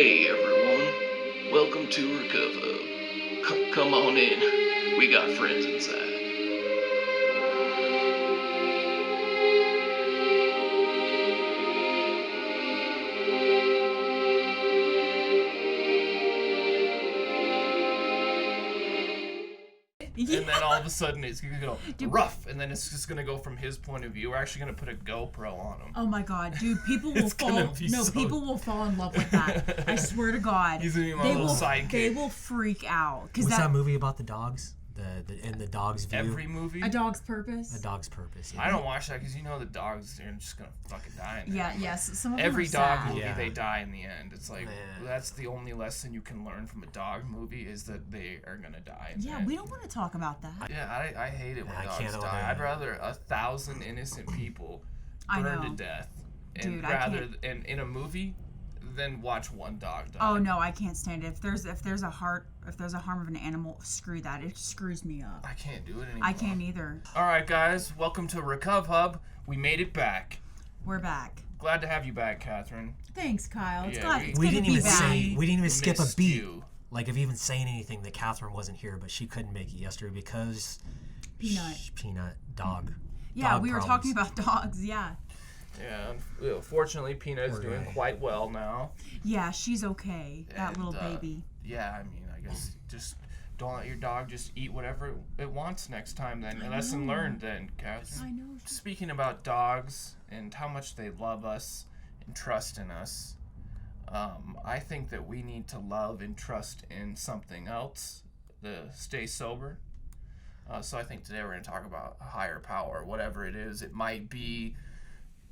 Hey everyone, welcome to Recover. Come on in, we got friends inside. And then all of a sudden it's gonna go rough, and then it's just gonna go from his point of view. We're actually gonna put a GoPro on him. Oh my god, dude! People will fall. People will fall in love with that. I swear to God, He's gonna be my little sidekick. They will freak out. What's that movie about the dogs? The dog's view. Every movie. A Dog's Purpose. A Dog's Purpose. Yeah. I don't watch that because the dogs are just gonna fucking die. In yeah, yes. Some of them Every are dog sad. movie, they die in the end. It's like that's the only lesson you can learn from a dog movie is that they are gonna die. In the end. We don't want to talk about that. Yeah, I hate it when dogs die. I'd rather 1,000 innocent people burn to death, and and in a movie, than watch one dog die. Oh no, I can't stand it. If there's a harm of an animal, screw that. It screws me up. I can't do it anymore. I can't either. All right, guys, welcome to Recover Hub. We made it back. We're back. Glad to have you back, Catherine. Thanks, Kyle. It's we didn't even skip a beat. You. Like of even saying anything that Catherine wasn't here, but she couldn't make it yesterday because Peanut dog. Yeah, dog we were talking about dogs. Yeah. Yeah, fortunately, Peanut is doing quite well now. Yeah, she's okay. That little baby. Yeah, I mean, I guess just don't let your dog just eat whatever it wants next time. Then lesson learned. Then, Catherine. I know. Speaking about dogs and how much they love us and trust in us, I think that we need to love and trust in something else to stay sober. So I think today we're going to talk about a higher power, whatever it is. It might be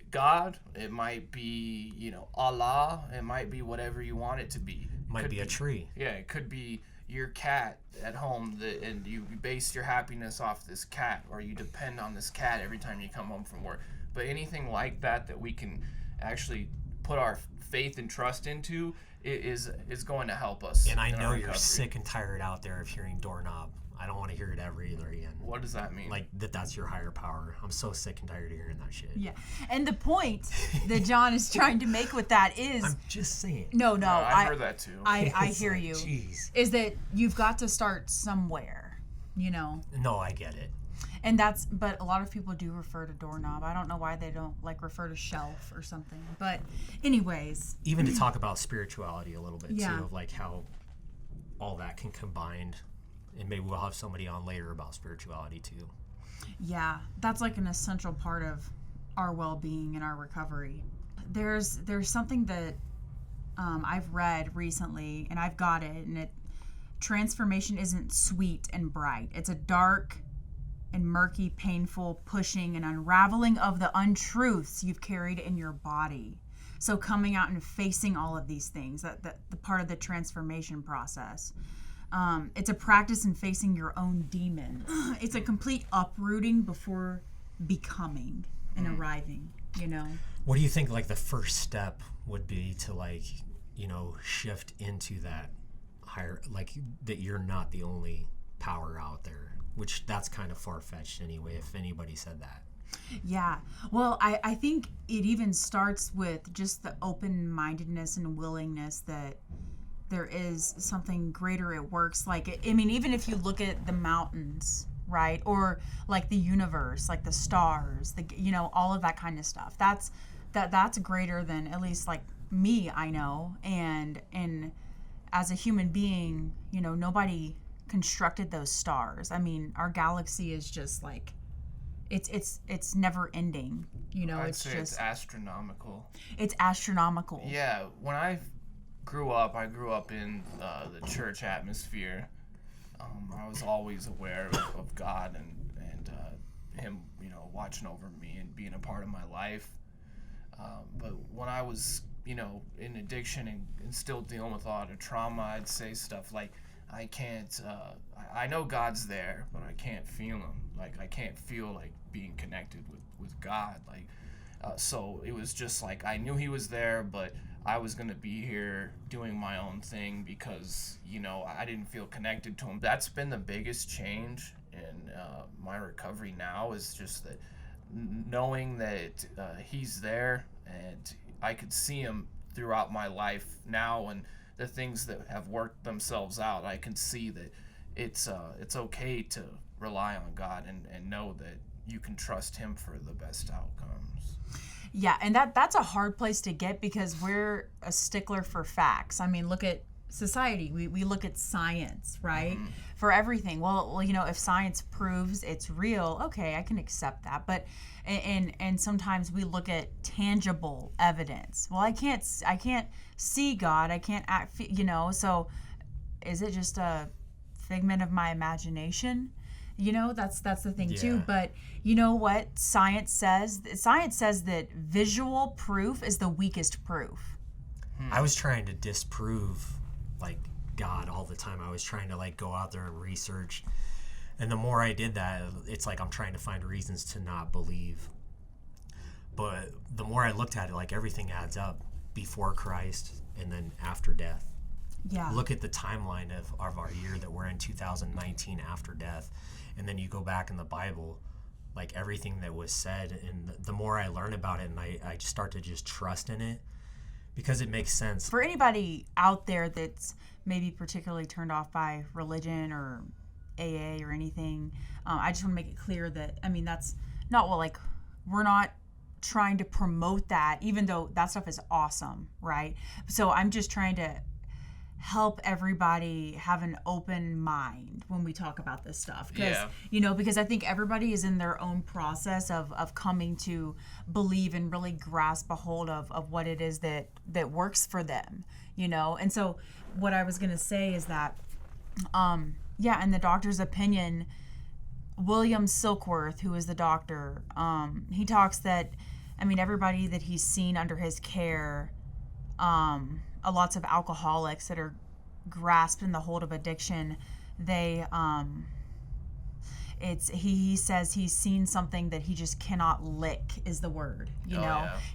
God, it might be, Allah, it might be whatever you want it to be. Might be a tree. Yeah, it could be your cat at home, and you base your happiness off this cat, or you depend on this cat every time you come home from work. But anything like that we can actually put our faith and trust into is going to help us. And I know you're sick and tired out there of hearing doorknob. I don't want to hear it ever either again. What does that mean? Like that's your higher power. I'm so sick and tired of hearing that shit. Yeah, and the point that John is trying to make with that is... I'm just saying. No, I've heard that too. I hear you. Jeez. Is that you've got to start somewhere, No, I get it. And but a lot of people do refer to doorknob. I don't know why they don't refer to shelf or something. But anyways. Even to talk about spirituality a little bit too, of how all that can combine. And maybe we'll have somebody on later about spirituality too. Yeah, that's an essential part of our well-being and our recovery. There's something that I've read recently, and I've got it, and transformation isn't sweet and bright. It's a dark and murky, painful pushing and unraveling of the untruths you've carried in your body. So coming out and facing all of these things, that the part of the transformation process. It's a practice in facing your own demons. It's a complete uprooting before becoming and arriving, What do you think the first step would be to shift into that higher, that you're not the only power out there, which that's kind of far-fetched anyway, if anybody said that. Yeah. Well, I think it even starts with just the open-mindedness and willingness that there is something greater at work. Even if you look at the mountains, right? Or the universe, the stars, all of that kind of stuff. That's greater than at least me, I know. And as a human being, nobody constructed those stars. Our galaxy is just it's never ending. I'd say it's astronomical. It's astronomical. Yeah, when I grew up in the church atmosphere. I was always aware of God and Him, watching over me and being a part of my life. But when I was, in addiction and still dealing with a lot of trauma, I'd say stuff like, I can't, I know God's there, but I can't feel Him. I can't feel being connected with God. So it was just I knew He was there, but I was going to be here doing my own thing because, I didn't feel connected to Him. That's been the biggest change in my recovery now, is just that knowing that He's there and I could see Him throughout my life now, and the things that have worked themselves out, I can see that it's okay to rely on God and know that you can trust him for the best outcomes. Yeah, and that's a hard place to get because we're a stickler for facts. I mean, look at society. We look at science, right? For everything. Well, if science proves it's real, okay, I can accept that. But and sometimes we look at tangible evidence. Well, I can't see God. I can't act, so is it just a figment of my imagination? That's the thing too. But you know what science says? Science says that visual proof is the weakest proof. I was trying to disprove like God all the time. I was trying to like go out there and research, and the more I did that, it's like I'm trying to find reasons to not believe. But the more I looked at it, like everything adds up before Christ and then after death. Yeah. Look at the timeline of our year that we're in, 2019, after death. And then you go back in the Bible, like everything that was said, and the more I learn about it, and I start to just trust in it, because it makes sense. For anybody out there that's maybe particularly turned off by religion or AA or anything, I just want to make it clear that, that's not we're not trying to promote that, even though that stuff is awesome, right? So I'm just trying to help everybody have an open mind when we talk about this stuff, because I think everybody is in their own process of coming to believe and really grasp a hold of what it is that works for them, and so what I was going to say is that in the doctor's opinion, William Silkworth, who is the doctor, he talks that everybody that he's seen under his care, lots of alcoholics that are grasped in the hold of addiction, they he says he's seen something that he just cannot lick, is the word,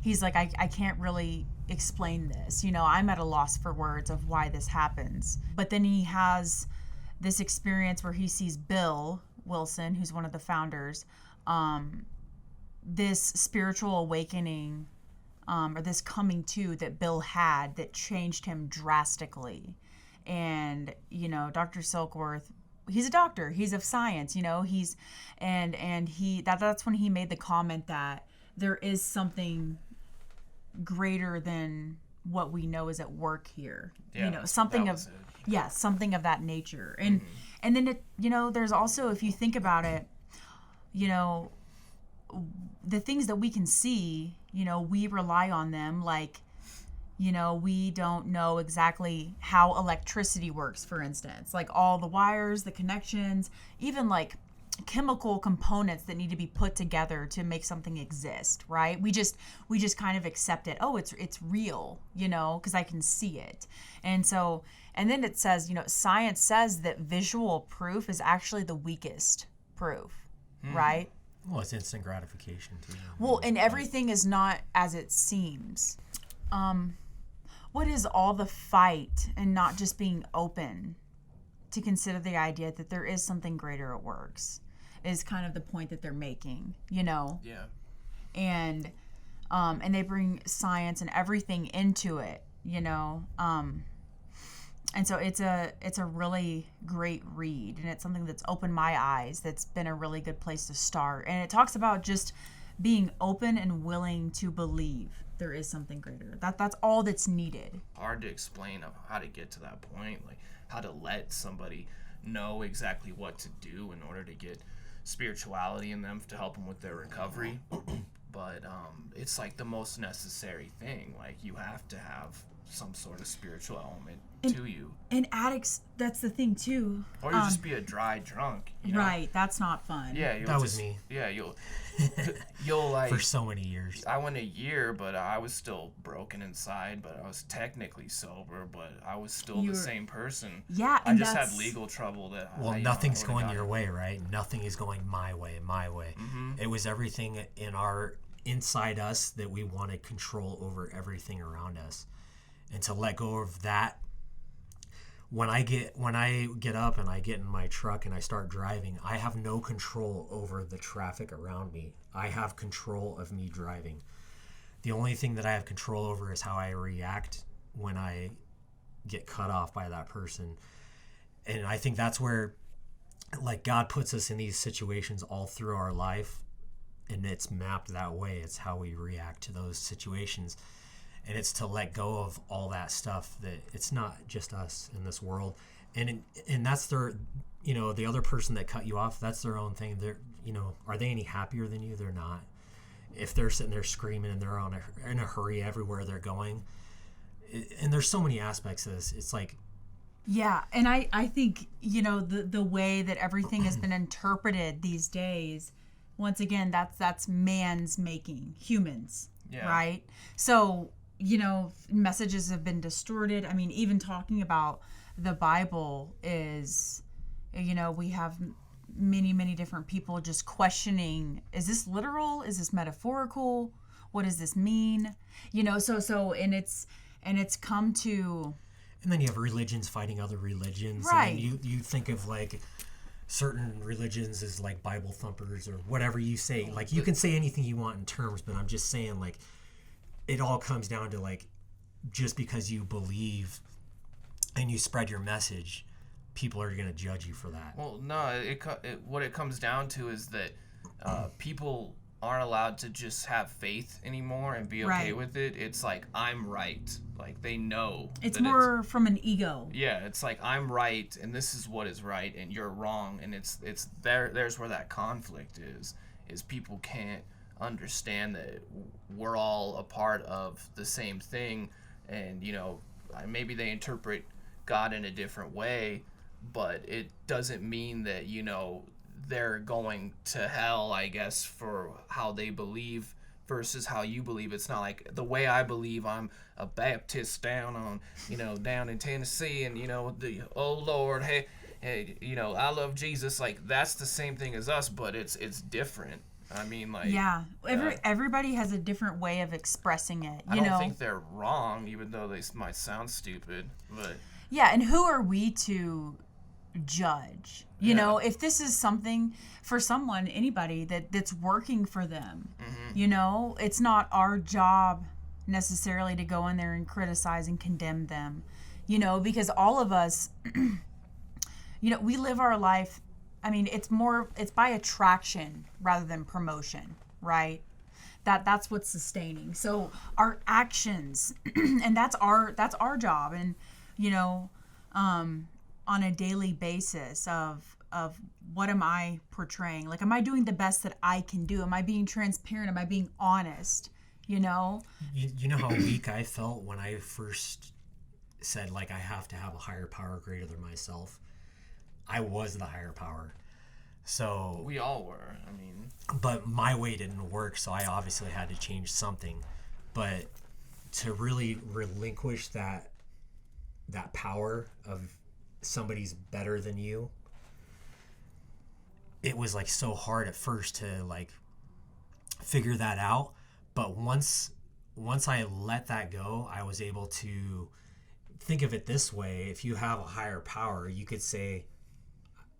he's like, I can't really explain this, I'm at a loss for words of why this happens. But then he has this experience where he sees Bill Wilson, who's one of the founders, this spiritual awakening, or this coming to that Bill had that changed him drastically. And Dr. Silkworth, he's a doctor, he's of science, he's and he that's when he made the comment that there is something greater than what we know is at work here, something of something of that nature. And and then it, there's also, if you think about it, the things that we can see, we rely on them, like, we don't know exactly how electricity works, for instance, like all the wires, the connections, even like chemical components that need to be put together to make something exist, right? We just kind of accept it. Oh, it's real, because I can see it. And so, and then it says, science says that visual proof is actually the weakest proof, right? Well, it's instant gratification too. Well, and everything is not as it seems. What is all the fight and not just being open to consider the idea that there is something greater at works, is kind of the point that they're making, Yeah. And they bring science and everything into it, and so it's a really great read, and it's something that's opened my eyes. That's been a really good place to start. And it talks about just being open and willing to believe there is something greater. That's all that's needed. Hard to explain of how to get to that point, like how to let somebody know exactly what to do in order to get spirituality in them to help them with their recovery. But it's like the most necessary thing. Like, you have to have some sort of spiritual element to you. And addicts, that's the thing too. Or you just be a dry drunk. Right, that's not fun. Yeah, that was me. Yeah, you'll like, for so many years. I went a year, but I was still broken inside. But I was technically sober, but I was still the same person. Yeah, I just had legal trouble nothing's going your way, right? Nothing is going my way. Mm-hmm. It was everything inside us that we wanted control over everything around us. And to let go of that, when I get up and I get in my truck and I start driving, I have no control over the traffic around me. I have control of me driving. The only thing that I have control over is how I react when I get cut off by that person. And I think that's where, like, God puts us in these situations all through our life, and it's mapped that way. It's how we react to those situations. And it's to let go of all that stuff, that it's not just us in this world. And that's their, the other person that cut you off, that's their own thing. They're, are they any happier than you? They're not. If they're sitting there screaming and they're in a hurry everywhere they're going. And there's so many aspects of this. It's like, yeah, and I think, the way that everything has been interpreted these days, once again, that's man's making, humans, right? So, messages have been distorted. I mean, even talking about the Bible is, we have many, many different people just questioning, is this literal? Is this metaphorical? What does this mean? So and it's come to... And then you have religions fighting other religions. Right. And you think of, like, certain religions as, like, Bible thumpers or whatever you say. Like, you can say anything you want in terms, but I'm just saying, like, it all comes down to, like, just because you believe and you spread your message, people are going to judge you for that. Well, no, what it comes down to is that people aren't allowed to just have faith anymore and be okay with it. It's like, I'm right. Like, they know. It's more from an ego. Yeah, it's like, I'm right, and this is what is right, and you're wrong. And it's there's where that conflict is people can't understand that we're all a part of the same thing. And, maybe they interpret God in a different way, but it doesn't mean that, they're going to hell, I guess, for how they believe versus how you believe. It's not like the way I believe. I'm a Baptist down in Tennessee, and, oh Lord, hey, I love Jesus. Like, that's the same thing as us, but it's different. I mean, like... Yeah. Everybody has a different way of expressing it, I don't think they're wrong, even though they might sound stupid, but... Yeah, and who are we to judge? If this is something for someone, anybody that's working for them, it's not our job necessarily to go in there and criticize and condemn them, because all of us, we live our life. I mean, it's by attraction rather than promotion, right? That's what's sustaining. So our actions, and that's our job. And, on a daily basis of what am I portraying? Like, am I doing the best that I can do? Am I being transparent? Am I being honest? You know how weak I felt when I first said, like, I have to have a higher power greater than myself. I was the higher power. So we all were. I mean, but my way didn't work, so I obviously had to change something. But to really relinquish that power of somebody's better than you, it was like so hard at first to like figure that out. But once I let that go, I was able to think of it this way. If you have a higher power, you could say,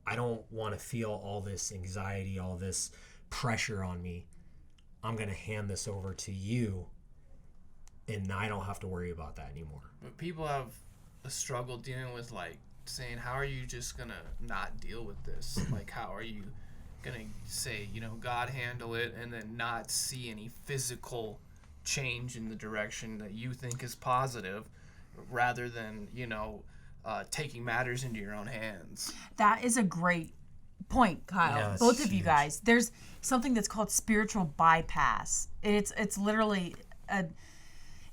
I don't want to feel all this anxiety, all this pressure on me. I'm going to hand this over to you, and I don't have to worry about that anymore. But people have a struggle dealing with, like, saying, how are you just going to not deal with this? Like, how are you going to say, God handle it, and then not see any physical change in the direction that you think is positive, rather than, taking matters into your own hands? That is a great point, Kyle. Yeah, both of huge. you guys. There's something that's called spiritual bypass. It's literally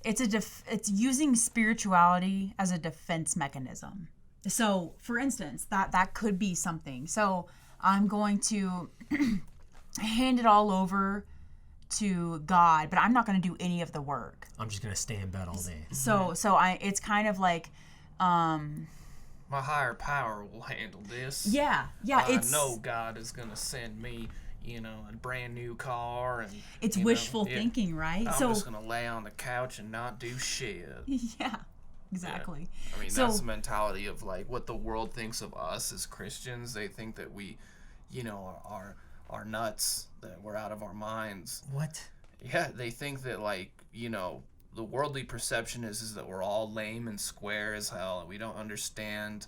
it's using spirituality as a defense mechanism. So, for instance, that could be something. So, I'm going to hand it all over to God, but I'm not going to do any of the work. I'm just going to stay in bed all day. So it's kind of like my higher power will handle this. Yeah. I know God is going to send me, a brand new car, and it's wishful thinking, right? I'm just going to lay on the couch and not do shit. Yeah. Exactly. Yeah. I mean, that's the mentality of, like, what the world thinks of us as Christians. They think that we, are nuts, that we're out of our minds. What? Yeah, they think that, like, the worldly perception is that we're all lame and square as hell, and we don't understand,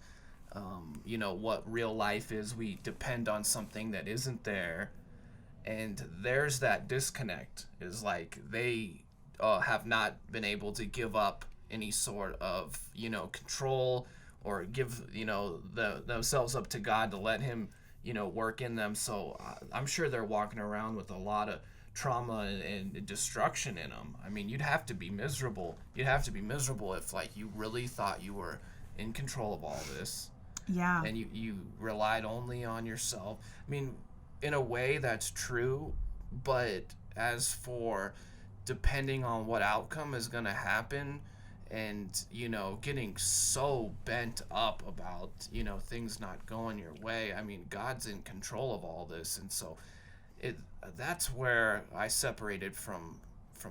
what real life is. We depend on something that isn't there, and there's that disconnect. Is like they have not been able to give up any sort of control, or give themselves up to God to let Him work in them. So I'm sure they're walking around with a lot of trauma and destruction in them. I mean, you'd have to be miserable. You'd have to be miserable if, like, you really thought you were in control of all this, Yeah. and you relied only on yourself. I mean, in a way that's true, but as for depending on what outcome is going to happen, and getting so bent up about things not going your way, I mean, God's in control of all this. And so that's where I separated from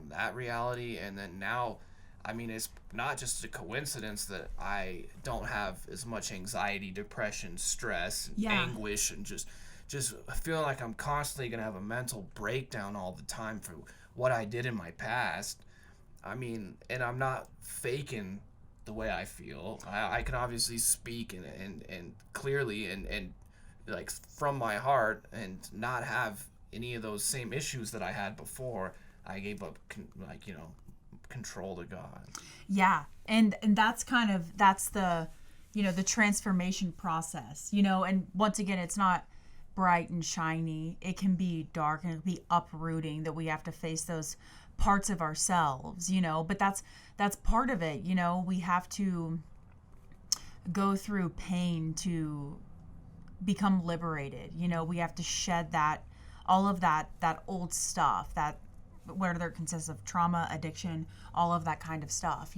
that reality. And then now, I mean, it's not just a coincidence that I don't have as much anxiety, depression, stress, and Yeah. anguish, and just feeling like I'm constantly going to have a mental breakdown all the time for what I did in my past. I mean, and I'm not faking the way I feel. I can obviously speak and clearly and like from my heart, and not have any of those same issues that I had before I gave up control to God. Yeah. And that's the the transformation process, and once again, it's not bright and shiny. It can be dark, and it can be uprooting, that we have to face those parts of ourselves, but that's part of it. We have to go through pain to become liberated. We have to shed all of that old stuff, that whether it consists of trauma, addiction, all of that kind of stuff,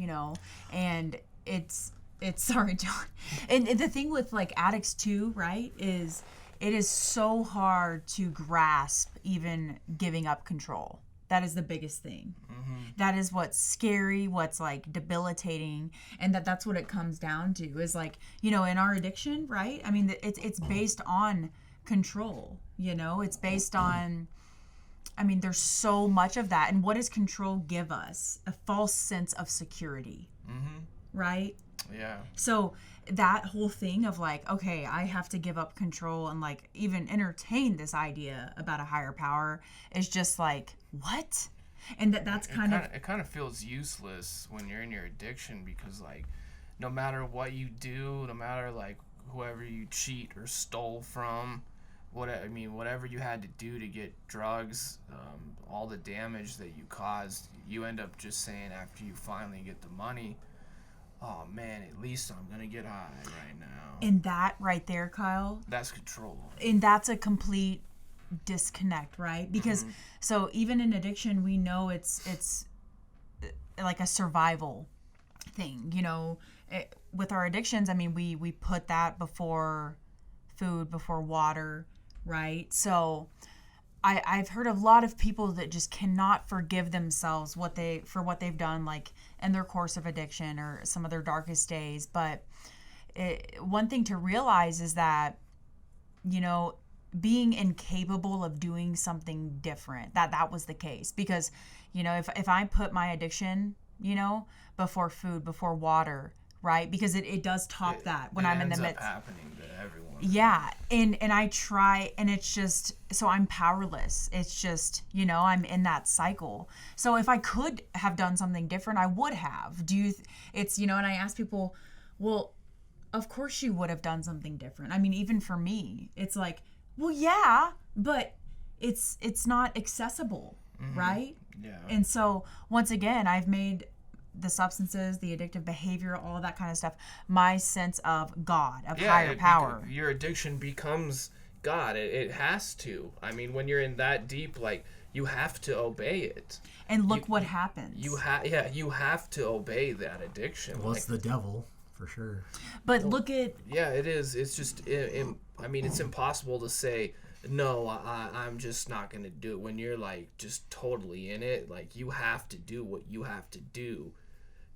and it's sorry, John. And the thing with, like, addicts too, right, is it is so hard to grasp even giving up control. That is the biggest thing. Mm-hmm. That is what's scary, what's, like, debilitating, and that's what it comes down to, is, like, in our addiction, right? I mean, it's based on control, it's based on, I mean, there's so much of that. And what does control give us? A false sense of security, right? Yeah. So that whole thing of, like, okay, I have to give up control and, like, even entertain this idea about a higher power is just like, what? And that's it kind of feels useless when you're in your addiction, because, like, no matter what you do, no matter, like, whoever you cheat or stole from, whatever you had to do to get drugs, all the damage that you caused, you end up just saying, after you finally get the money, oh man, at least I'm gonna get high right now. And that right there, Kyle, that's control. And that's a complete disconnect, right? Because so even in addiction, we know it's like a survival thing, with our addictions. I mean, we put that before food, before water, right? So I've heard a lot of people that just cannot forgive themselves for what they've done, like, in their course of addiction or some of their darkest days. But one thing to realize is that, being incapable of doing something different, that was the case. Because, if I put my addiction, before food, before water, right? Because it does top that when I'm in the midst. It ends up happening to everyone. Yeah, and I try, and it's just, so I'm powerless. It's just, I'm in that cycle. So if I could have done something different, I would have. And I ask people, well, of course you would have done something different. I mean, even for me, it's like, well, yeah, but it's not accessible, right? Yeah. And so once again, I've made the substances, the addictive behavior, all of that kind of stuff, my sense of God, of higher power. Your addiction becomes God. It has to. I mean, when you're in that deep, like, you have to obey it. And look what happens. You have to obey that addiction. Well, it's the devil, for sure. But look at... Yeah, it is. It's just, it's impossible to say, no, I'm just not going to do it. When you're, like, just totally in it, like, you have to do what you have to do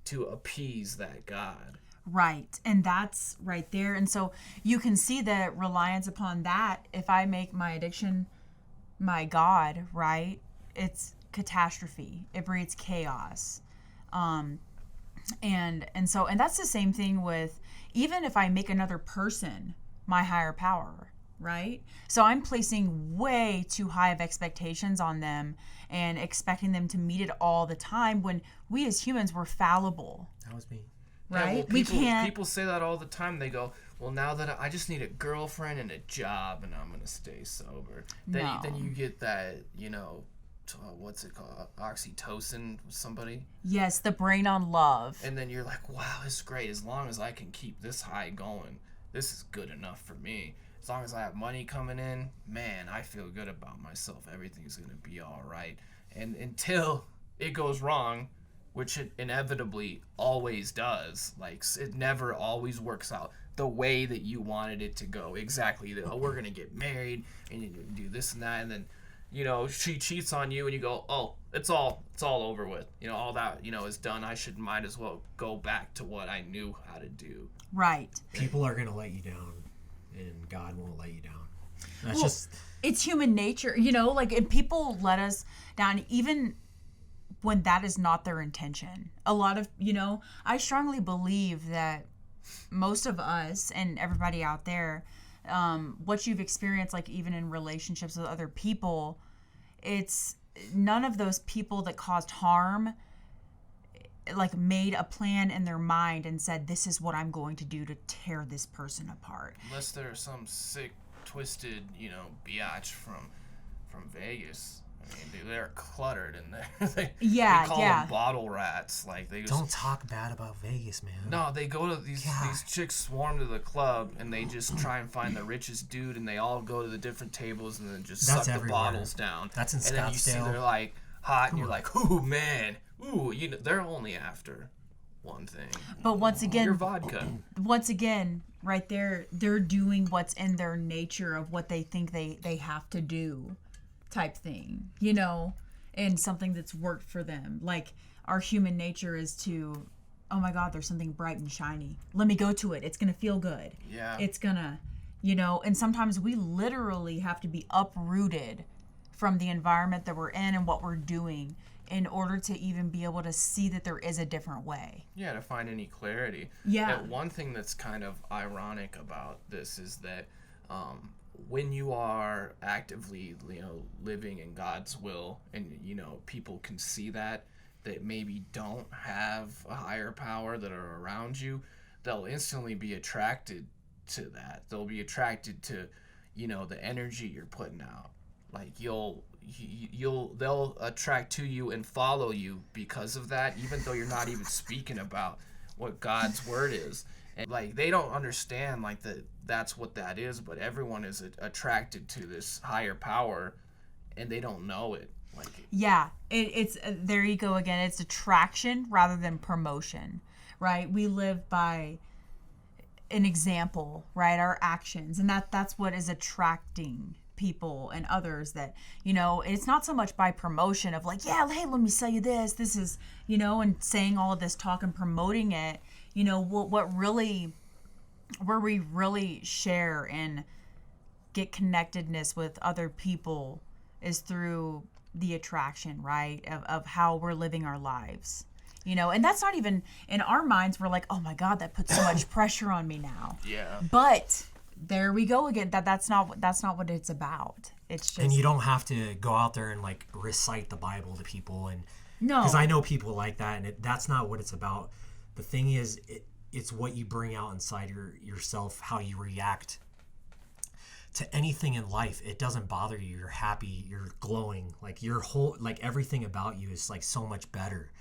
to appease that God. Right. And that's right there. And so you can see the reliance upon that. If I make my addiction my God, right? catastrophe. It breeds chaos. And that's the same thing with, even if I make another person my higher power, right? So I'm placing way too high of expectations on them and expecting them to meet it all the time, when we as humans, we're fallible, That was me. right? Yeah, well, We can't. People say that all the time. They go, "Well, now that I just need a girlfriend and a job, and I'm gonna stay sober." No. Then you get that, what's it called, oxytocin with somebody, Yes, the brain on love. and then you're like, "Wow, it's great. As long as I can keep this high going, this is good enough for me. As long as I have money coming in, man, I feel good about myself. Everything's gonna be all right." And until it goes wrong, which it inevitably always does. Like, it never always works out the way that you wanted it to go. Exactly. We're going to get married and you do this and that. And then, she cheats on you and you go, "Oh, it's all over with. All that, is done. Might as well go back to what I knew how to do." Right. People are going to let you down, and God won't let you down. That's Well, just... it's human nature, and people let us down even when that is not their intention. A lot of, I strongly believe that most of us and everybody out there, what you've experienced, like even in relationships with other people, it's none of those people that caused harm like made a plan in their mind and said, "This is what I'm going to do to tear this person apart." Unless there's some sick, twisted, biatch from Vegas. I mean, dude, they're cluttered in there. they call them bottle rats. Like, they just Don't talk bad about Vegas, man. No, they go to these chicks swarm to the club and they just try and find the richest dude, and they all go to the different tables and then just suck the bottles down. That's in And then you see Scottsdale. they're like hot, and you're like, "Ooh, man, ooh," they're only after one thing. But once Your again, vodka. right there, they're doing what's in their nature of what they think they have to do, type thing, and something that's worked for them. Like, our human nature is to, "Oh my God, there's something bright and shiny. Let me go to it. It's going to feel good. Yeah. It's going to, and sometimes we literally have to be uprooted from the environment that we're in and what we're doing in order to even be able to see that there is a different way. Yeah, to find any clarity. Yeah. And one thing that's kind of ironic about this is that when you are actively, living in God's will, and people can see that maybe don't have a higher power that are around you, they'll instantly be attracted to that. They'll be attracted to, the energy you're putting out. Like, they'll attract to you and follow you because of that, even though you're not even speaking about what God's word is. And like, they don't understand like that's what that is, but everyone is attracted to this higher power, and they don't know it. Like, Yeah, it's there you go again. It's attraction rather than promotion, right? We live by an example, right? Our actions, and that's what is attracting people and others. That it's not so much by promotion of like, "Yeah, hey, let me sell you this. This is," and saying all of this talk and promoting it. Where we really share and get connectedness with other people is through the attraction, right? Of how we're living our lives. And that's not even in our minds. We're like, "Oh my God, that puts so much pressure on me now." yeah. But there we go again. That's not what it's about. It's just, And you don't have to go out there and like recite the Bible to people, and no, because I know people like that, and that's not what it's about. The thing is, it's what you bring out inside yourself, how you react to anything in life. It doesn't bother you. You're happy. You're glowing. Like, your whole, like, everything about you is like so much better.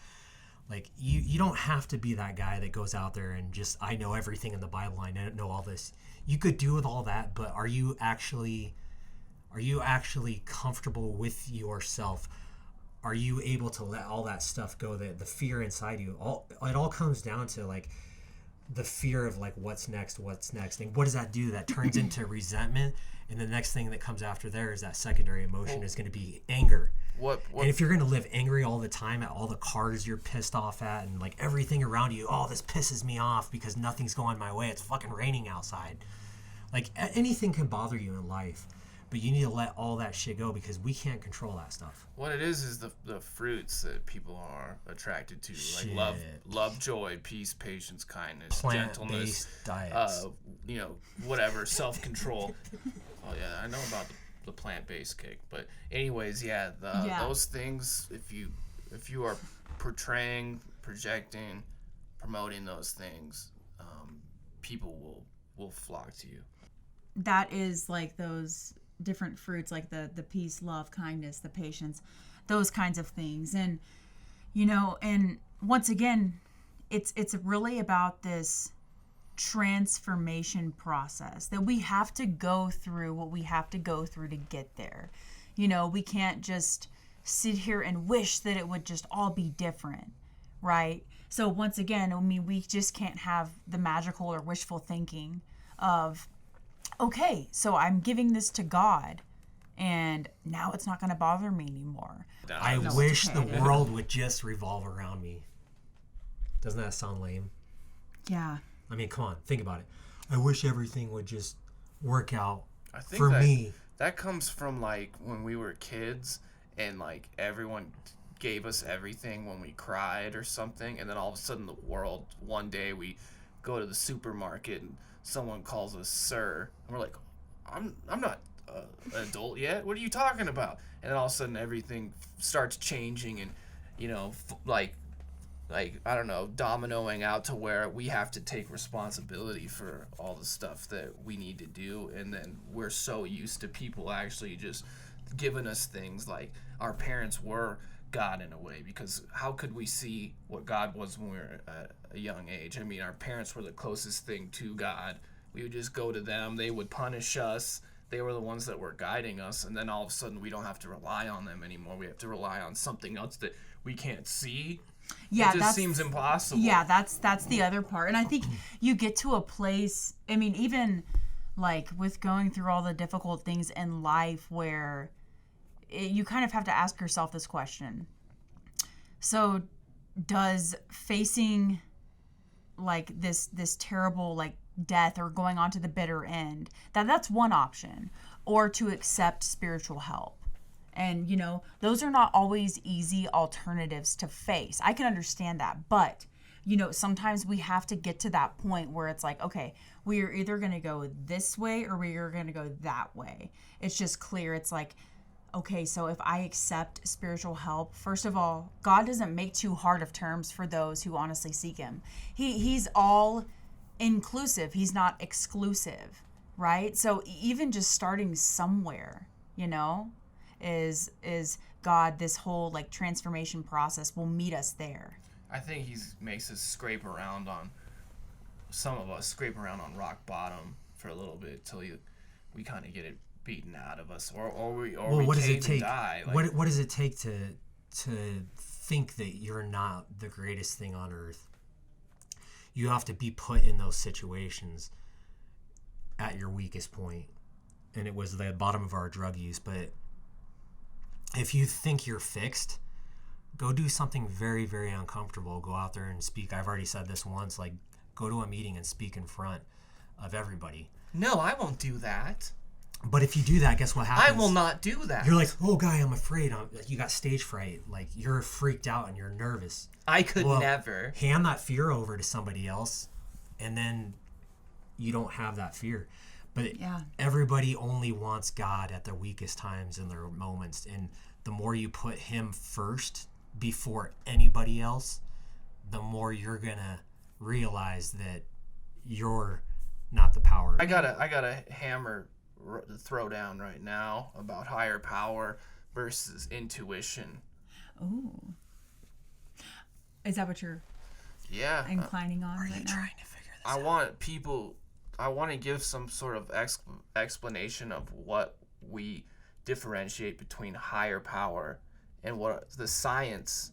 Like, you don't have to be that guy that goes out there and just, "I know everything in the Bible. I know all this." You could do with all that, but are you actually comfortable with yourself? Are you able to let all that stuff go, the fear inside you? It all comes down to like the fear of like, what's next, and what does that do? That turns into resentment, and the next thing that comes after there is that secondary emotion is going to be anger. What? And if you're going to live angry all the time at all the cars you're pissed off at, and like everything around you, "Oh, this pisses me off because nothing's going my way. It's fucking raining outside." Like, anything can bother you in life. but you need to let all that shit go because we can't control that stuff. What it is the fruits that people are attracted to, like love, joy, peace, patience, kindness, gentleness, Plant-based diets. Whatever, self-control. Oh yeah, I know about the plant-based cake, but anyways, those things. If you are portraying, projecting, promoting those things, people will flock to you. That is like those different fruits, like the peace, love, kindness, the patience, those kinds of things. And and once again, it's really about this transformation process that we have to go through what we have to go through to get there. We can't just sit here and wish that it would just all be different, right? So once again, I mean, we just can't have the magical or wishful thinking of, okay, so I'm giving this to God and now it's not going to bother me anymore. I wish the world would just revolve around me. Doesn't that sound lame? Yeah. I mean, come on, think about it. I wish everything would just work out for me. That comes from like when we were kids and like everyone gave us everything when we cried or something, and then all of a sudden one day we go to the supermarket and someone calls us sir, and we're like, I'm not an adult yet. What are you talking about? And then all of a sudden everything starts changing, and like I don't know, dominoing out to where we have to take responsibility for all the stuff that we need to do. And then we're so used to people actually just giving us things. Like our parents were God in a way, because how could we see what God was when we were at a young age? I mean, our parents were the closest thing to God. We would just go to them. They would punish us. They were the ones that were guiding us. And then all of a sudden we don't have to rely on them anymore. We have to rely on something else that we can't see. Yeah, it just seems impossible. Yeah, that's the other part. And I think you get to a place, I mean, even like with going through all the difficult things in life where you kind of have to ask yourself this question. So does facing like this terrible like death or going on to the bitter end, that's one option, or to accept spiritual help. And, those are not always easy alternatives to face. I can understand that. But, sometimes we have to get to that point where it's like, okay, we are either going to go this way or we are going to go that way. It's just clear. It's like, okay, so if I accept spiritual help, first of all, God doesn't make too hard of terms for those who honestly seek him. He's all inclusive. He's not exclusive, right? So even just starting somewhere, is God, this whole like transformation process will meet us there. I think he makes us some of us scrape around on rock bottom for a little bit till we kind of get it beaten out of us, or we what does it take? Die. Like, what does it take to think that you're not the greatest thing on earth? You have to be put in those situations at your weakest point, and it was the bottom of our drug use. But if you think you're fixed, go do something very, very uncomfortable. Go out there and speak. I've already said this once, like go to a meeting and speak in front of everybody. No, I won't do that. But if you do that, guess what happens? I will not do that. You're like, oh, guy, I'm afraid. You got stage fright. Like, you're freaked out and you're nervous. I could never. Hand that fear over to somebody else, and then you don't have that fear. But everybody only wants God at their weakest times in their moments. And the more you put him first before anybody else, the more you're going to realize that you're not the power. I got a hammer throw down right now about higher power versus intuition. Oh. Is that what you're inclining on right now? Trying to figure this out? I want to give some sort of explanation of what we differentiate between higher power and what the science,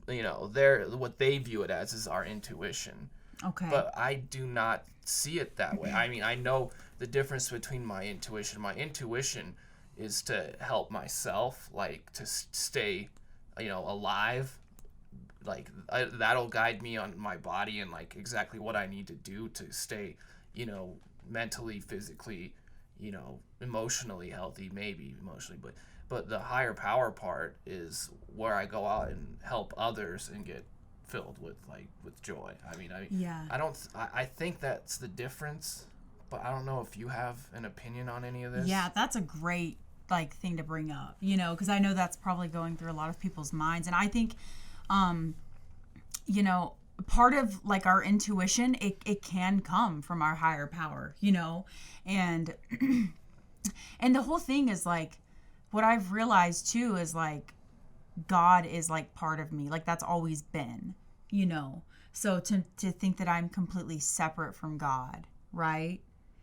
what they view it as is our intuition. Okay. But I do not see it that way. I mean, I know the difference between my intuition. My intuition is to help myself, like to stay, alive. Like that'll guide me on my body and like exactly what I need to do to stay, mentally, physically, emotionally healthy, maybe emotionally, but the higher power part is where I go out and help others and get filled with joy. Yeah. I think that's the difference, but I don't know if you have an opinion on any of this. Yeah, that's a great thing to bring up, because I know that's probably going through a lot of people's minds. And I think part of our intuition, it can come from our higher power, and and the whole thing is what I've realized too is God is part of me, that's always been, so to think that I'm completely separate from God, right?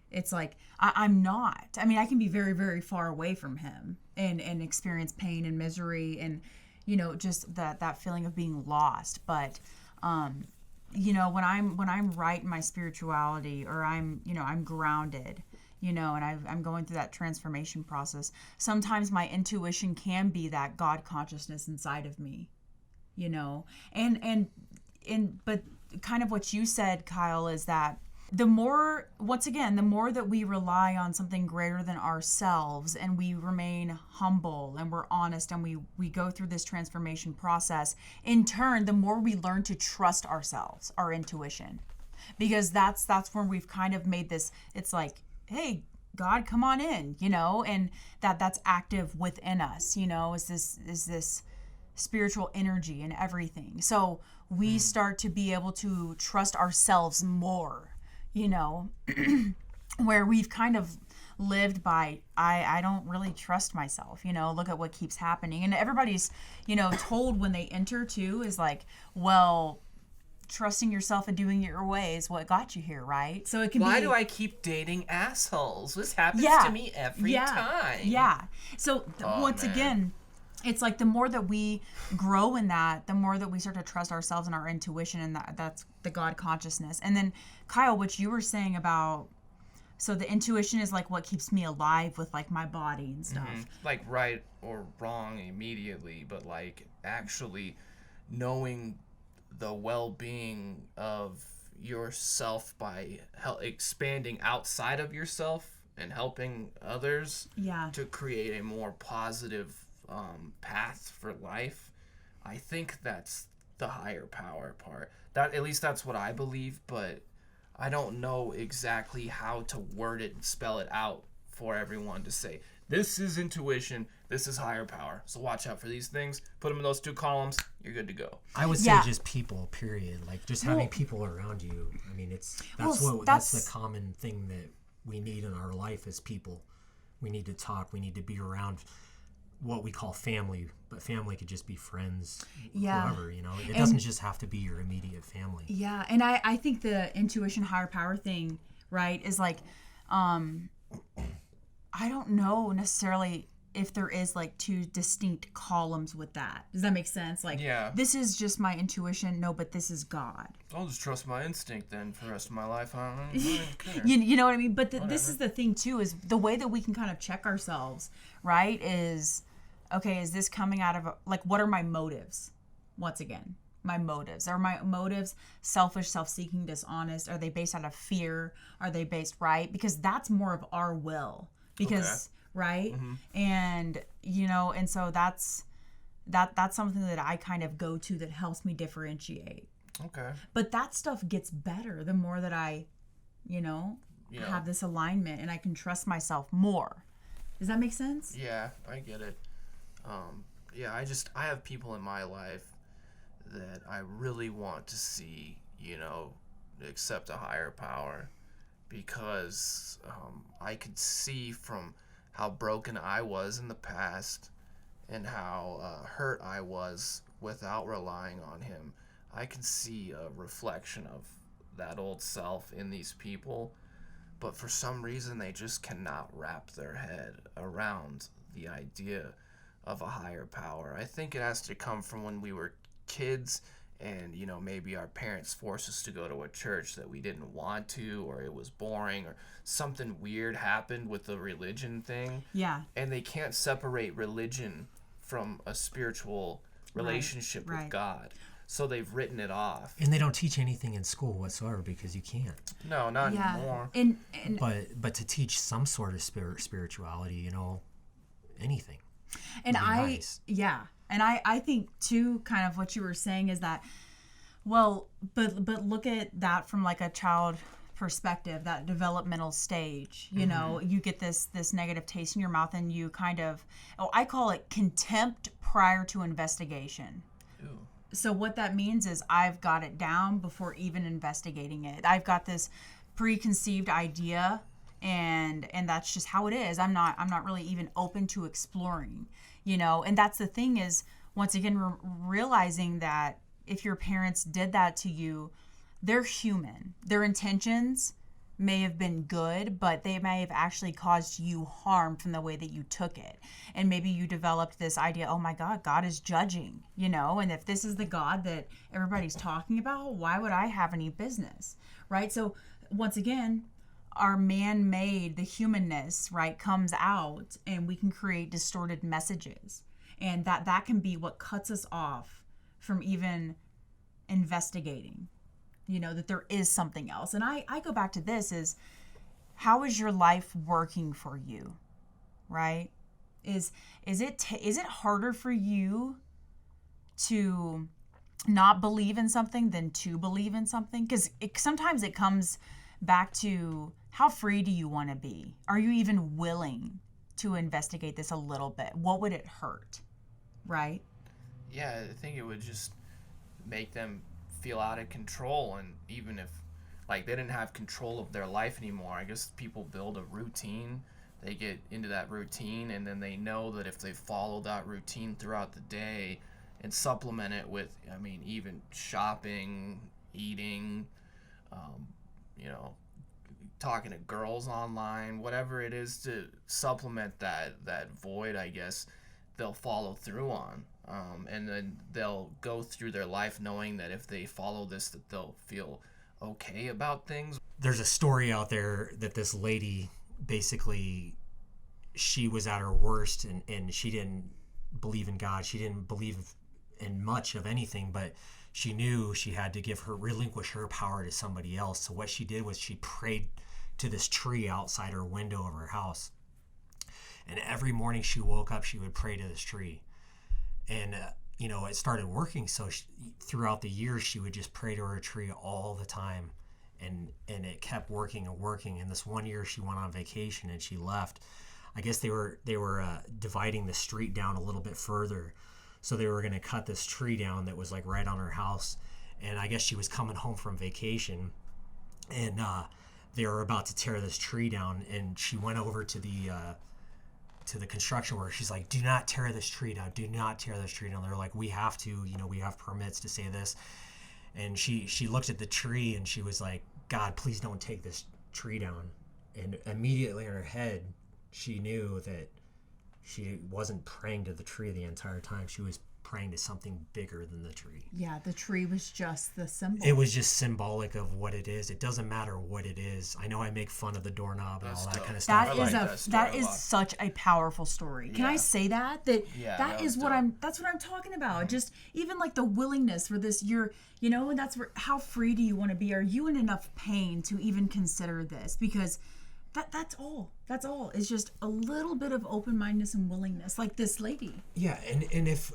It's I'm not. I mean, I can be very, very far away from him and experience pain and misery and, just that feeling of being lost. But, when I'm right in my spirituality, or I'm grounded, and I'm going through that transformation process, sometimes my intuition can be that God consciousness inside of me, but kind of what you said, Kyle, is that the more that we rely on something greater than ourselves, and we remain humble and we're honest, and we go through this transformation process, in turn, the more we learn to trust ourselves, our intuition, because that's when we've kind of made this, it's hey, God, come on in, and that's active within us, is this spiritual energy and everything. So we start to be able to trust ourselves more, where we've kind of lived by, I don't really trust myself, look at what keeps happening. And everybody's, told when they enter too is well, trusting yourself and doing it your way is what got you here, right? So it can Why be, do I keep dating assholes? This happens to me every time. Yeah. So once again, it's the more that we grow in that, the more that we start to trust ourselves and our intuition, and that's the God consciousness. And then, Kyle, what you were saying about, so the intuition is what keeps me alive with my body and stuff. Mm-hmm. Right or wrong immediately, but actually knowing the well-being of yourself by expanding outside of yourself and helping others to create a more positive path for life. I think that's the higher power part. That, at least that's what I believe, but I don't know exactly how to word it and spell it out for everyone to say, this is intuition, this is higher power. So watch out for these things. Put them in those two columns, you're good to go. I would say just people, period. Just having people around you. I mean, that's the common thing that we need in our life is people. We need to talk. We need to be around what we call family, but family could just be friends, whoever, it doesn't just have to be your immediate family. Yeah. And I think the intuition higher power thing, right, is I don't know necessarily if there is two distinct columns with that. Does that make sense? This is just my intuition. No, but this is God. I'll just trust my instinct then for the rest of my life. I don't care. You know what I mean? But this is the thing too, is the way that we can kind of check ourselves, right, is, okay, is this coming out of what are my motives? Once again, my motives. Are my motives selfish, self-seeking, dishonest? Are they based out of fear? Are they based, right? Because that's more of our will. Because right? Mm-hmm. And and so that's something that I kind of go to that helps me differentiate. Okay. But that stuff gets better the more that I, have this alignment and I can trust myself more. Does that make sense? Yeah, I get it. I have people in my life that I really want to see, accept a higher power, because I could see from how broken I was in the past and how hurt I was without relying on him. I can see a reflection of that old self in these people, but for some reason they just cannot wrap their head around the idea of a higher power. I think it has to come from when we were kids, and maybe our parents forced us to go to a church that we didn't want to, or it was boring, or something weird happened with the religion thing. Yeah. And they can't separate religion from a spiritual relationship with God. so they've written it off. And they don't teach anything in school whatsoever because you can't. No, not anymore. And But to teach some sort of spirituality, you know, anything. And would be nice. And I think too, kind of what you were saying is that, well, but look at that from like a child perspective, that developmental stage. You know, you get this negative taste in your mouth, and you kind of, I call it contempt prior to investigation. Ooh. So what that means is I've got it down before even investigating it. I've got this preconceived idea, and that's just how it is. I'm not really even open to exploring, you know. And that's the thing is, once again, realizing that if your parents did that to you, they're human. Their intentions may have been good, but they may have actually caused you harm from the way that you took it. And maybe you developed this idea, oh my God, God is judging, you know, and if this is the God that everybody's talking about, why would I have any business, right? So once again, our man-made, the humanness, right, comes out, and we can create distorted messages. And that can be what cuts us off from even investigating, you know, that there is something else. And I go back to this is, how is your life working for you, right? Is it harder for you to not believe in something than to believe in something? Because sometimes it comes back to, how free do you want to be? Are you even willing to investigate this a little bit? What would it hurt, right? Yeah, I think it would just make them feel out of control. And even if like they didn't have control of their life anymore, I guess people build a routine, they get into that routine, and then they know that if they follow that routine throughout the day and supplement it with, I mean, even shopping, eating, you know, talking to girls online, whatever it is to supplement that void, I guess they'll follow through on. And then they'll go through their life knowing that if they follow this, that they'll feel okay about things. There's a story out there that this lady, basically, she was at her worst, and she didn't believe in God. She didn't believe in much of anything, but she knew she had to relinquish her power to somebody else. So what she did was she prayed to this tree outside her window of her house. And every morning she woke up, she would pray to this tree. And, you know, it started working. So throughout the years, she would just pray to her tree all the time. And it kept working and working. And this one year she went on vacation and she left. I guess they were dividing the street down a little bit further. So they were going to cut this tree down that was like right on her house. And I guess she was coming home from vacation. And they were about to tear this tree down. And she went over to the construction worker. She's like, do not tear this tree down. Do not tear this tree down. They're like, we have to, you know, we have permits to say this. And she looked at the tree and she was like, God, please don't take this tree down. And immediately in her head, she knew that she wasn't praying to the tree the entire time. She was praying to something bigger than the tree. Yeah, the tree was just the symbol. It was just symbolic of what it is. It doesn't matter what it is. I know I make fun of the doorknob and all that kind of stuff. That is such a powerful story. Can I say that? That's what I'm talking about. Just even like the willingness for this, you know, and that's where, how free do you want to be? Are you in enough pain to even consider this? Because that's all. That's all. It's just a little bit of open-mindedness and willingness, like this lady. Yeah, and if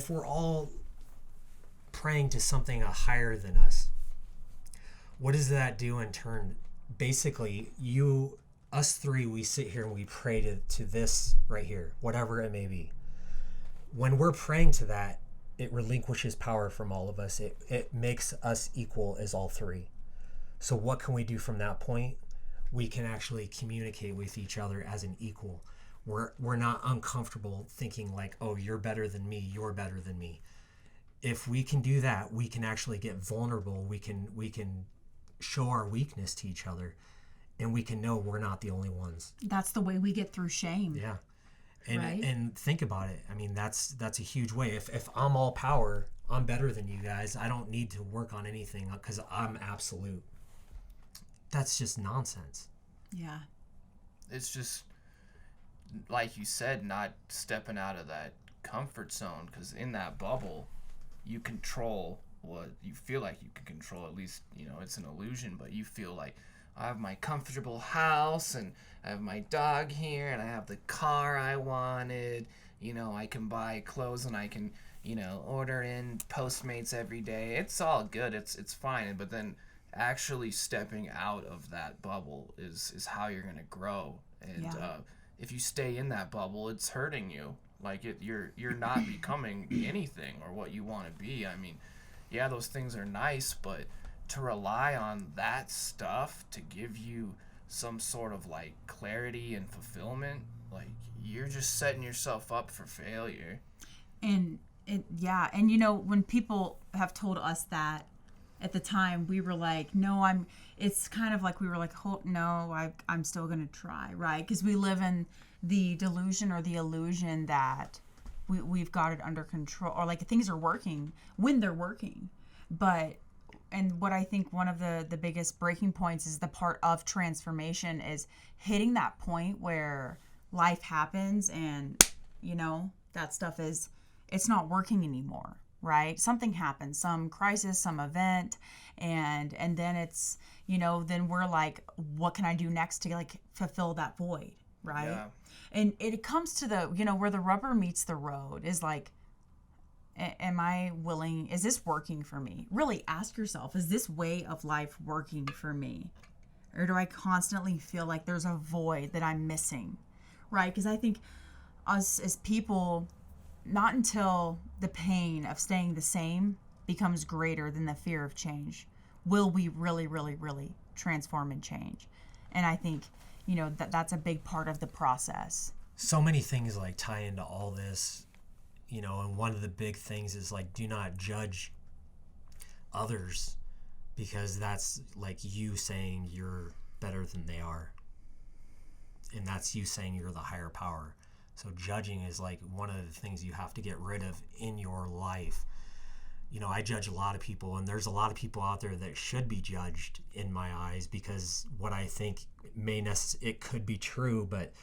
we're all praying to something higher than us, what does that do in turn? Basically, us three, we sit here and we pray to this right here, whatever it may be. When we're praying to that, it relinquishes power from all of us. It makes us equal as all three. So what can we do from that point? We can actually communicate with each other as an equal. We're not uncomfortable thinking like, oh, you're better than me, you're better than me. If we can do that, we can actually get vulnerable. We can show our weakness to each other, and we can know we're not the only ones. That's the way we get through shame. Yeah. And right? And think about it. I mean, that's a huge way. If I'm all power, I'm better than you guys. I don't need to work on anything because I'm absolute. That's just nonsense. Yeah. It's just, like you said, not stepping out of that comfort zone, because in that bubble, you control what you feel like you can control. At least, you know, it's an illusion, but you feel like, I have my comfortable house, and I have my dog here, and I have the car I wanted. You know, I can buy clothes, and I can, you know, order in Postmates every day. It's all good. It's fine. But then actually stepping out of that bubble is how you're gonna grow. And if you stay in that bubble, it's hurting you. Like you're not becoming anything or what you want to be. I mean, yeah, those things are nice, but to rely on that stuff to give you some sort of like clarity and fulfillment, like you're just setting yourself up for failure. And and you know, when people have told us that at the time, we were like, no, it's kind of like we were like, oh, no, I'm still going to try, right? Because we live in the delusion or the illusion that we've got it under control, or like things are working when they're working. But and what I think one of the biggest breaking points is the part of transformation is hitting that point where life happens and, you know, that stuff it's not working anymore, right? Something happens, some crisis, some event, and then it's, you know, then we're like, what can I do next to like fulfill that void, right? Yeah. And it comes to the, you know, where the rubber meets the road is like, am I willing, is this working for me? Really ask yourself, is this way of life working for me? Or do I constantly feel like there's a void that I'm missing, right? Because I think us as people, not until the pain of staying the same becomes greater than the fear of change will we really, really, really transform and change. And I think, you know, that's a big part of the process. So many things like tie into all this, you know, and one of the big things is like, do not judge others, because that's like you saying you're better than they are. And that's you saying you're the higher power. So judging is like one of the things you have to get rid of in your life. You know, I judge a lot of people, and there's a lot of people out there that should be judged in my eyes, because what I think it could be true, but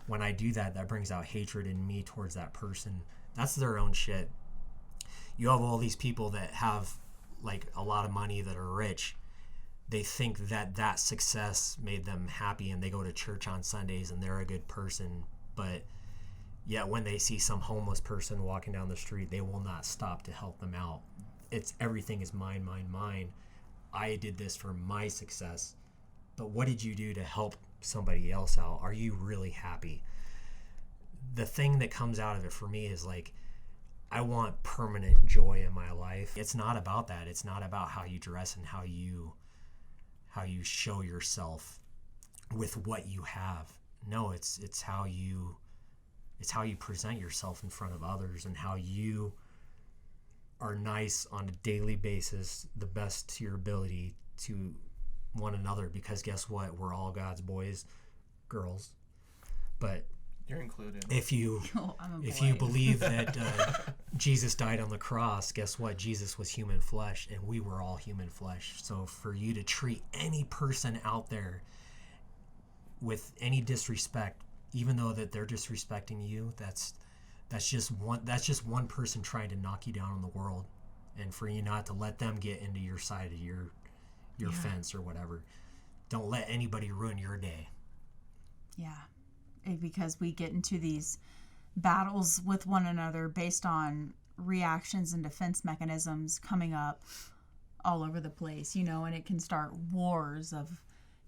when I do that, that brings out hatred in me towards that person. That's their own shit. You have all these people that have like a lot of money, that are rich. They think that success made them happy, and they go to church on Sundays and they're a good person. But yet when they see some homeless person walking down the street, they will not stop to help them out. It's everything is mine, mine, mine. I did this for my success. But what did you do to help somebody else out? Are you really happy? The thing that comes out of it for me is like, I want permanent joy in my life. It's not about that. It's not about how you dress and how you show yourself with what you have. No, it's how you present yourself in front of others, and how you are nice on a daily basis, the best to your ability to one another. Because guess what? We're all God's boys, girls. But You're included. if you believe that Jesus died on the cross, guess what? Jesus was human flesh, and we were all human flesh. So for you to treat any person out there with any disrespect, even though that they're disrespecting you, that's just one person trying to knock you down in the world, and for you not to let them get into your side of your fence or whatever. Don't let anybody ruin your day. Yeah. Because we get into these battles with one another based on reactions and defense mechanisms coming up all over the place, you know, and it can start wars of,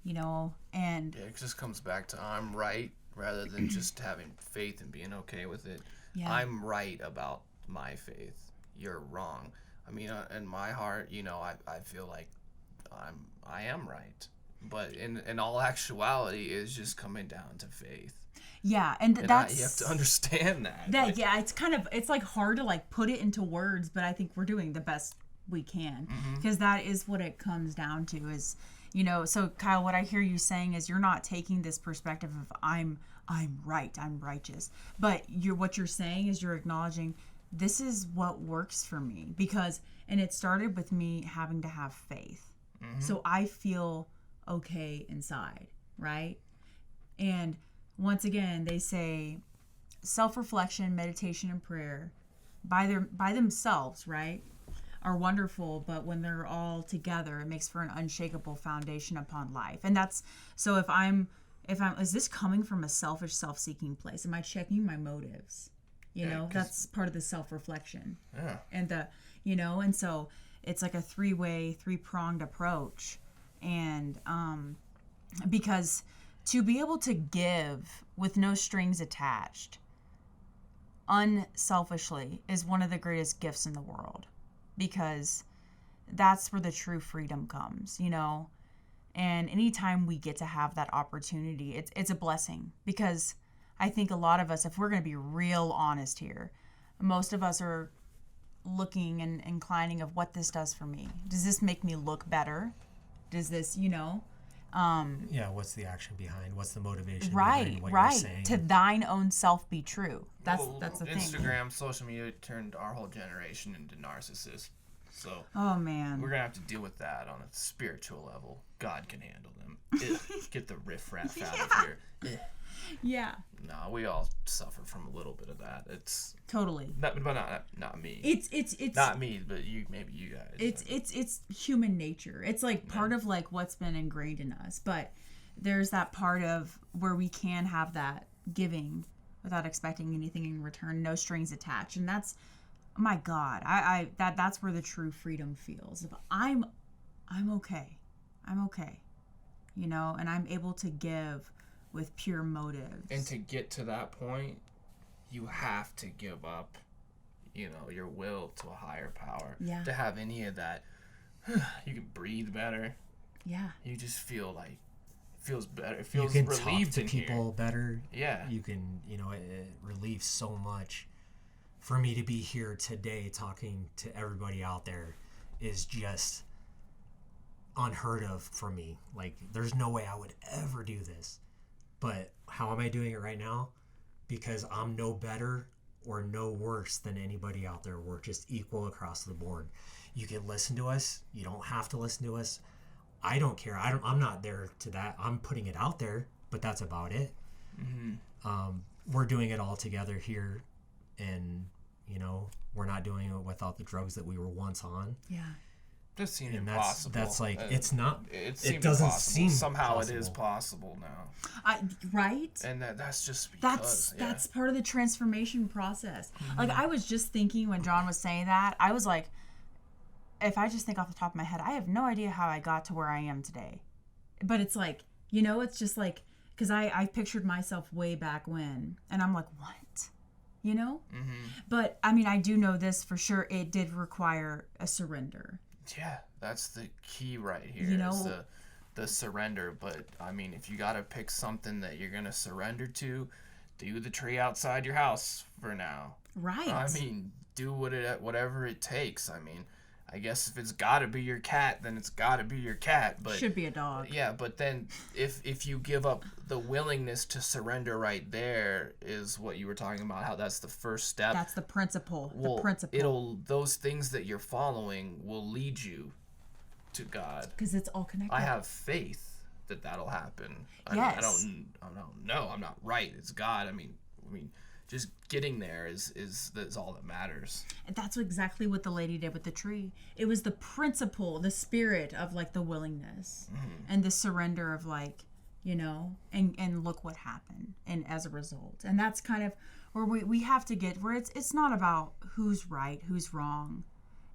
you know, and Yeah, it just comes back to I'm right, rather than just having faith and being okay with it. Yeah. I'm right about my faith. You're wrong. I mean, in my heart, you know, I feel like I am right. But in all actuality, it's just coming down to faith. yeah, and And that's you have to understand that. that. Like, Yeah, it's like hard to like put it into words, but I think we're doing the best we can, because that is what it comes down to. Is, you know, so Kyle, what I hear you saying is you're not taking this perspective of I'm right, I'm righteous, but what you're saying is you're acknowledging this is what works for me, because, and it started with me having to have faith, so I feel okay inside, right? And once again, they say self-reflection, meditation, and prayer by themselves, right? are wonderful, but when they're all together, it makes for an unshakable foundation upon life. And that's so if I'm is this coming from a selfish, self-seeking place? Am I checking my motives? You know, that's part of the self-reflection. Yeah. And and so it's like a three-pronged approach. And because to be able to give with no strings attached unselfishly is one of the greatest gifts in the world, because that's where the true freedom comes, and anytime we get to have that opportunity, it's a blessing. Because I think a lot of us, if we're going to be real honest here, most of us are looking and inclining of what this does for me. Does this make me look better? Does this, what's the action behind? What's the motivation right, behind what right. you're saying? To thine own self be true. That's the thing. Instagram, social media turned our whole generation into narcissists. So oh man, we're gonna have to deal with that on a spiritual level. God can handle them. Get the riffraff out of here. Yeah. No, we all suffer from a little bit of that. It's totally. But not me. It's not me, but maybe you guys. It's human nature. It's like part of like what's been ingrained in us. But there's that part of where we can have that giving without expecting anything in return, no strings attached, and that's, oh my God, that's where the true freedom feels. If I'm okay, and I'm able to give with pure motives. And to get to that point, you have to give up, your will to a higher power. Yeah. To have any of that, you can breathe better. Yeah. You just feel like it feels better. It feels you can relieved talk to people better. Yeah. You can, it relieves so much. For me to be here today talking to everybody out there is just unheard of for me. Like, there's no way I would ever do this. But how am I doing it right now? Because I'm no better or no worse than anybody out there. We're just equal across the board. You can listen to us. You don't have to listen to us. I don't care. I'm not there to that. I'm putting it out there, but that's about it. Mm-hmm. We're doing it all together here, and we're not doing it without the drugs that we were once on. Yeah. Just seemed and impossible. That's like it's not. It doesn't impossible. seem somehow possible. It is possible now. Right. And that's just because that's part of the transformation process. Mm-hmm. Like, I was just thinking when John was saying that, I was like, if I just think off the top of my head, I have no idea how I got to where I am today. But it's like, it's just like, because I pictured myself way back when, and I'm like, what? Mm-hmm. But I mean, I do know this for sure. It did require a surrender. Yeah, that's the key right here. Is the surrender. But I mean, if you got to pick something that you're gonna surrender to, do the tree outside your house for now. Right. I mean, do whatever it takes. I mean, I guess if it's got to be your cat, then it's got to be your cat. But should be a dog. Yeah, but then if you give up the willingness to surrender right there is what you were talking about, how that's the first step. That's the principle. Those things that you're following will lead you to God. Because it's all connected. I have faith that that'll happen. Yes. I don't know. I'm not right. It's God. I mean, just getting there is all that matters. And that's exactly what the lady did with the tree. It was the principle, the spirit of like the willingness and the surrender of like, and look what happened, and as a result. And that's kind of where we have to get, where it's not about who's right, who's wrong.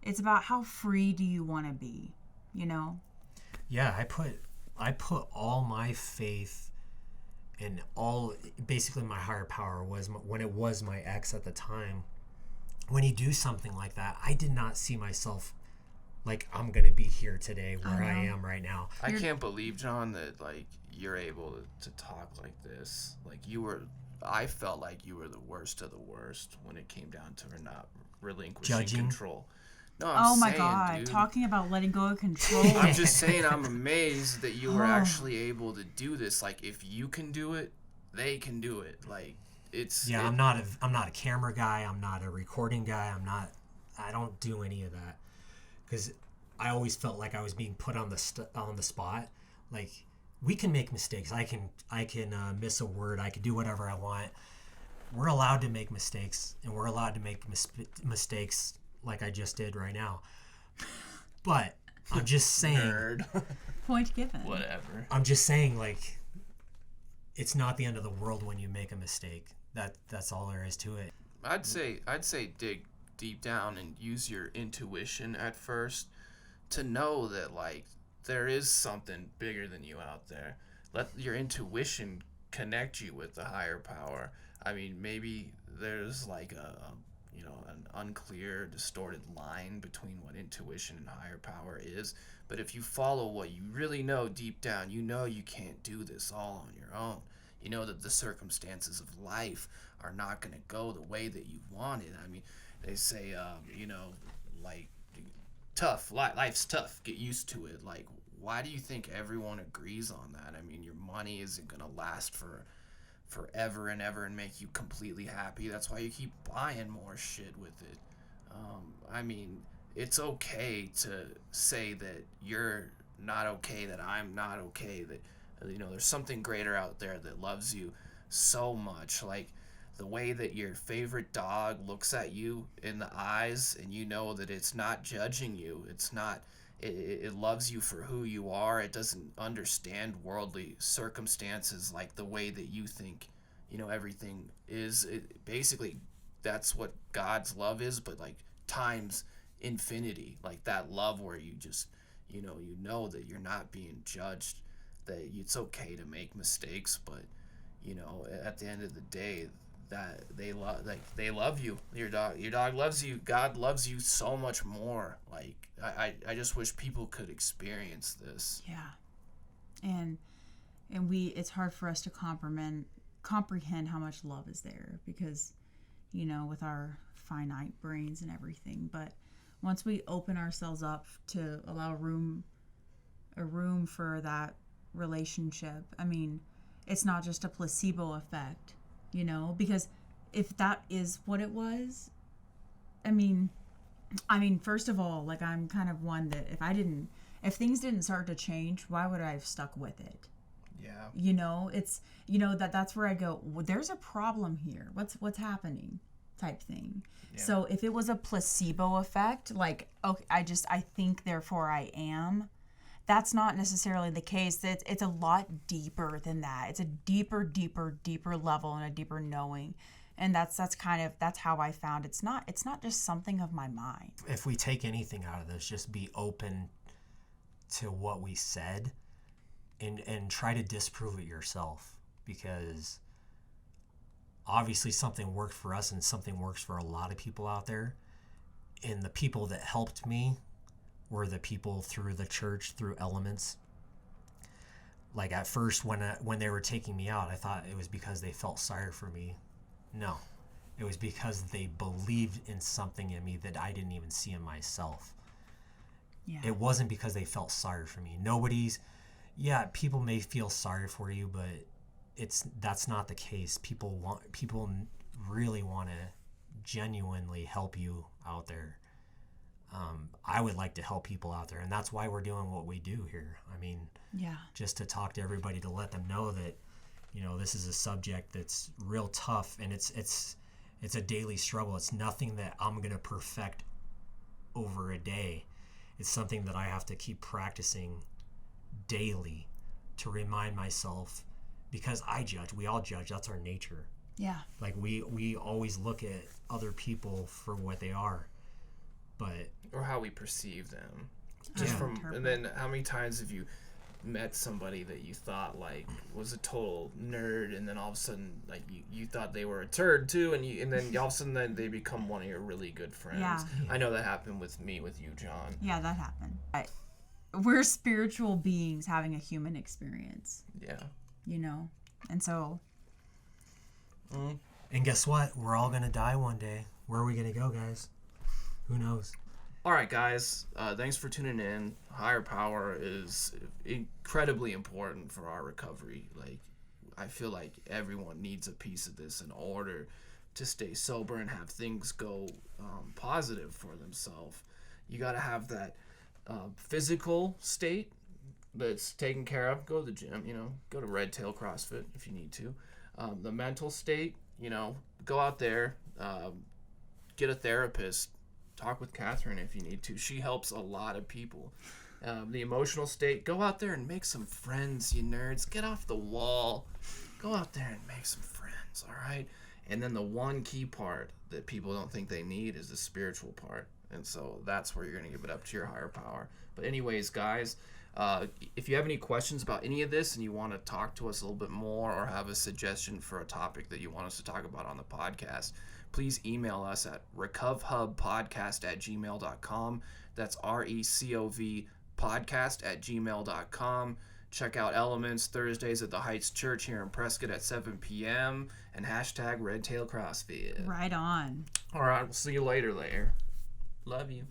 It's about how free do you want to be, Yeah, I put all my faith and all, basically my higher power was, when it was my ex at the time, when you do something like that, I did not see myself like I'm going to be here today where I am right now. I can't believe, John, that like you're able to talk like this. Like I felt like you were the worst of the worst when it came down to her not relinquishing control. No, I'm my saying, God, dude, talking about letting go of control. I'm just saying, I'm amazed that you were actually able to do this. Like, if you can do it, they can do it. Like, it's... Yeah, I'm not a camera guy. I'm not a recording guy. I don't do any of that. Because I always felt like I was being put on the spot. Like, we can make mistakes. I can miss a word. I can do whatever I want. We're allowed to make mistakes, and we're allowed to make mistakes like I just did right now. But I'm just saying. Nerd. Point given. Whatever. I'm just saying, like, it's not the end of the world when you make a mistake. That's all there is to it. I'd say dig deep down and use your intuition at first to know that, like, there is something bigger than you out there. Let your intuition connect you with the higher power. I mean, maybe there's like an unclear, distorted line between what intuition and higher power is. But if you follow what you really know deep down, you know you can't do this all on your own. You know that the circumstances of life are not going to go the way that you want it. I mean, they say, like, tough. Life's tough. Get used to it. Like, why do you think everyone agrees on that? I mean, your money isn't going to last forever and ever and make you completely happy. That's why you keep buying more shit with it. I mean, it's okay to say that you're not okay, that I'm not okay, that there's something greater out there that loves you so much. Like the way that your favorite dog looks at you in the eyes and you know that it's not judging you. It's not, it loves you for who you are. It doesn't understand worldly circumstances like the way that you think, everything is. Basically, that's what God's love is, but like times infinity, like that love where you just, you know that you're not being judged, that it's okay to make mistakes, but at the end of the day, that they love you. Your dog loves you. God loves you so much more. Like I just wish people could experience this. Yeah. And it's hard for us to comprehend how much love is there because with our finite brains and everything, but once we open ourselves up to allow a room for that relationship, I mean, it's not just a placebo effect, because if that is what it was, I mean, first of all, like, I'm kind of one that if things didn't start to change, why would I have stuck with it? Yeah. It's, that's where I go, well, there's a problem here. What's happening type thing. Yeah. So if it was a placebo effect, like, okay, I think, therefore I am, that's not necessarily the case. It's a lot deeper than that. It's a deeper level and a deeper knowing. And that's how I found it's not just something of my mind. If we take anything out of this, just be open to what we said and try to disprove it yourself, because obviously something worked for us and something works for a lot of people out there. And the people that helped me were the people through the church, through Elements. Like at first when they were taking me out, I thought it was because they felt sorry for me. No, it was because they believed in something in me that I didn't even see in myself. Yeah. It wasn't because they felt sorry for me. People may feel sorry for you, but that's not the case. People really want to genuinely help you out there. I would like to help people out there, and that's why we're doing what we do here. I mean, just to talk to everybody, to let them know that, this is a subject that's real tough, and it's a daily struggle. It's nothing that I'm going to perfect over a day. It's something that I have to keep practicing daily to remind myself, because we all judge. That's our nature. Yeah. Like we always look at other people for what they are. Or how we perceive them. And then how many times have you met somebody that you thought like was a total nerd, and then all of a sudden like you thought they were a turd too, and then all of a sudden then they become one of your really good friends. Yeah. I know that happened with me, with you, John. Yeah, that happened. We're spiritual beings having a human experience. Yeah. And so. And guess what? We're all gonna die one day. Where are we gonna go, guys? Who knows? All right, guys. Thanks for tuning in. Higher power is incredibly important for our recovery. Like, I feel like everyone needs a piece of this in order to stay sober and have things go positive for themselves. You got to have that physical state that's taken care of. Go to the gym, go to Red Tail CrossFit if you need to. The mental state, go out there, get a therapist, talk with Catherine if you need to. She helps a lot of people. The emotional state, go out there and make some friends, you nerds. Get off the wall. Go out there and make some friends, all right? And then the one key part that people don't think they need is the spiritual part. And so that's where you're going to give it up to your higher power. But anyways, guys, if you have any questions about any of this and you want to talk to us a little bit more or have a suggestion for a topic that you want us to talk about on the podcast, please email us at recovhubpodcast@gmail.com. That's RECOV podcast@gmail.com. Check out Elements Thursdays at the Heights Church here in Prescott at 7 p.m. and #RedTailCrossFit. Right on. All right, we'll see you later. Love you.